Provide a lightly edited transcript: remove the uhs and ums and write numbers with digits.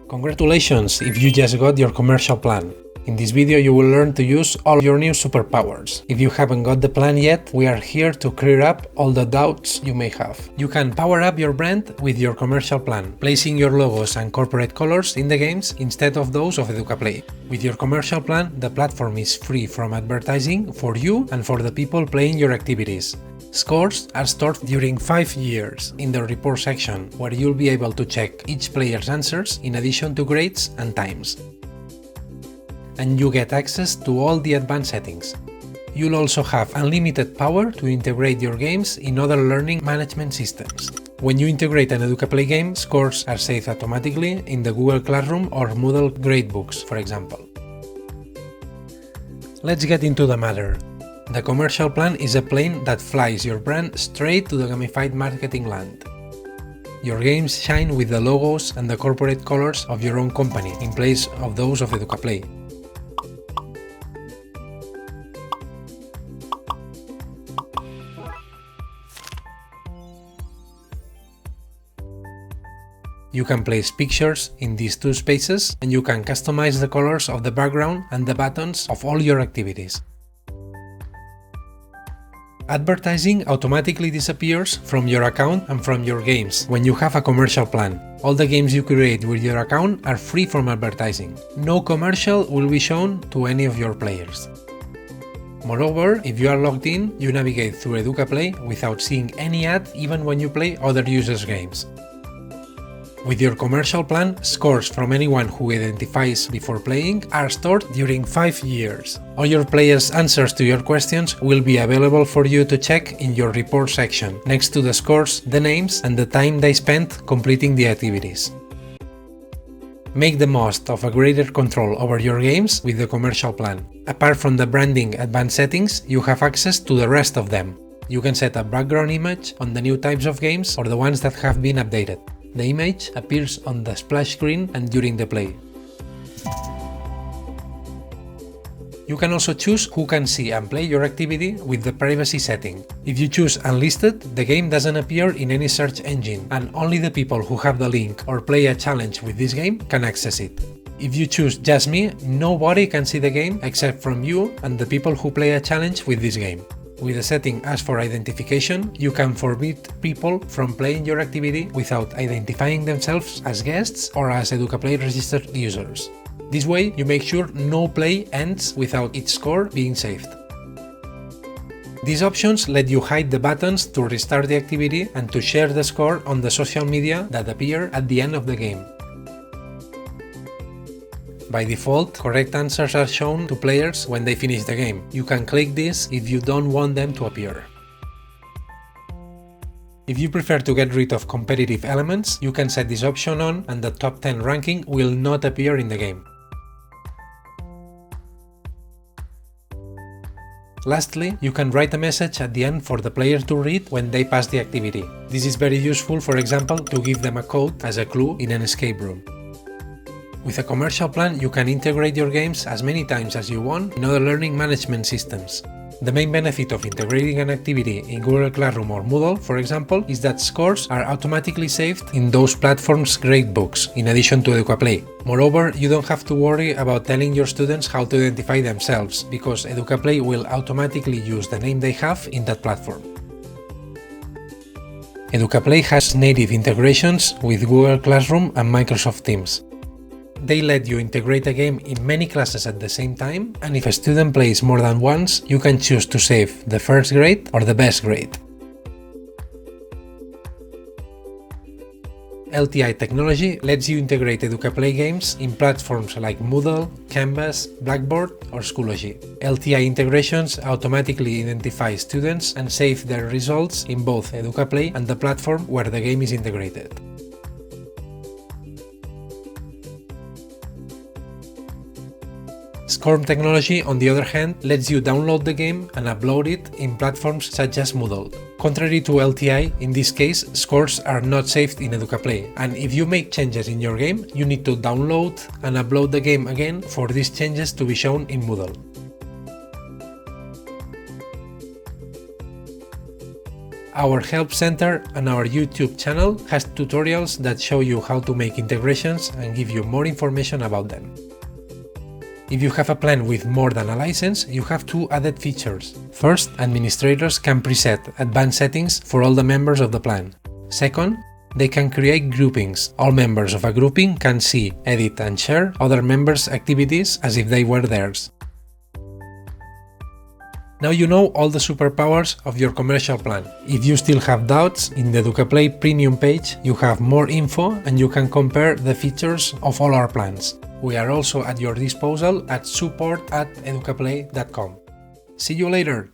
Congratulations if you just got your commercial plan. In this video you will learn to use all your new superpowers. If you haven't got the plan yet, we are here to clear up all the doubts you may have. You can power up your brand with your commercial plan, placing your logos and corporate colors in the games instead of those of Educaplay. With your commercial plan, the platform is free from advertising for you and for the people playing your activities. Scores are stored during 5 years in the report section, where you'll be able to check each player's answers in addition to grades and times. And you get access to all the advanced settings. You'll also have unlimited power to integrate your games in other learning management systems. When you integrate an Educaplay game, scores are saved automatically in the Google Classroom or Moodle gradebooks, for example. Let's get into the matter. The commercial plan is a plane that flies your brand straight to the gamified marketing land. Your games shine with the logos and the corporate colors of your own company in place of those of Educaplay. You can place pictures in these two spaces, and you can customize the colors of the background and the buttons of all your activities. Advertising automatically disappears from your account and from your games when you have a commercial plan. All the games you create with your account are free from advertising. No commercial will be shown to any of your players. Moreover, if you are logged in, you navigate through Educaplay without seeing any ad even when you play other users' games. With your commercial plan, scores from anyone who identifies before playing are stored during 5 years. All your players' answers to your questions will be available for you to check in your report section, next to the scores, the names, and the time they spent completing the activities. Make the most of a greater control over your games with the commercial plan. Apart from the branding advanced settings, you have access to the rest of them. You can set a background image on the new types of games or the ones that have been updated. The image appears on the splash screen and during the play. You can also choose who can see and play your activity with the privacy setting. If you choose Unlisted, the game doesn't appear in any search engine, and only the people who have the link or play a challenge with this game can access it. If you choose Just Me, nobody can see the game except from you and the people who play a challenge with this game. With the setting As for Identification, you can forbid people from playing your activity without identifying themselves as guests or as Educaplay registered users. This way, you make sure no play ends without its score being saved. These options let you hide the buttons to restart the activity and to share the score on the social media that appear at the end of the game. By default, correct answers are shown to players when they finish the game. You can click this if you don't want them to appear. If you prefer to get rid of competitive elements, you can set this option on and the top 10 ranking will not appear in the game. Lastly, you can write a message at the end for the player to read when they pass the activity. This is very useful, for example, to give them a code as a clue in an escape room. With a commercial plan, you can integrate your games as many times as you want in other learning management systems. The main benefit of integrating an activity in Google Classroom or Moodle, for example, is that scores are automatically saved in those platforms' gradebooks, in addition to Educaplay. Moreover, you don't have to worry about telling your students how to identify themselves, because Educaplay will automatically use the name they have in that platform. Educaplay has native integrations with Google Classroom and Microsoft Teams. They let you integrate a game in many classes at the same time, and if a student plays more than once, you can choose to save the first grade or the best grade. LTI technology lets you integrate Educaplay games in platforms like Moodle, Canvas, Blackboard, or Schoology. LTI integrations automatically identify students and save their results in both Educaplay and the platform where the game is integrated. SCORM technology, on the other hand, lets you download the game and upload it in platforms such as Moodle. Contrary to LTI, in this case, scores are not saved in Educaplay, and if you make changes in your game, you need to download and upload the game again for these changes to be shown in Moodle. Our Help Center and our YouTube channel has tutorials that show you how to make integrations and give you more information about them. If you have a plan with more than a license, you have two added features. First, administrators can preset advanced settings for all the members of the plan. Second, they can create groupings. All members of a grouping can see, edit and share other members' activities as if they were theirs. Now you know all the superpowers of your commercial plan. If you still have doubts, in the Educaplay Premium page you have more info and you can compare the features of all our plans. We are also at your disposal at support@educaplay.com. See you later!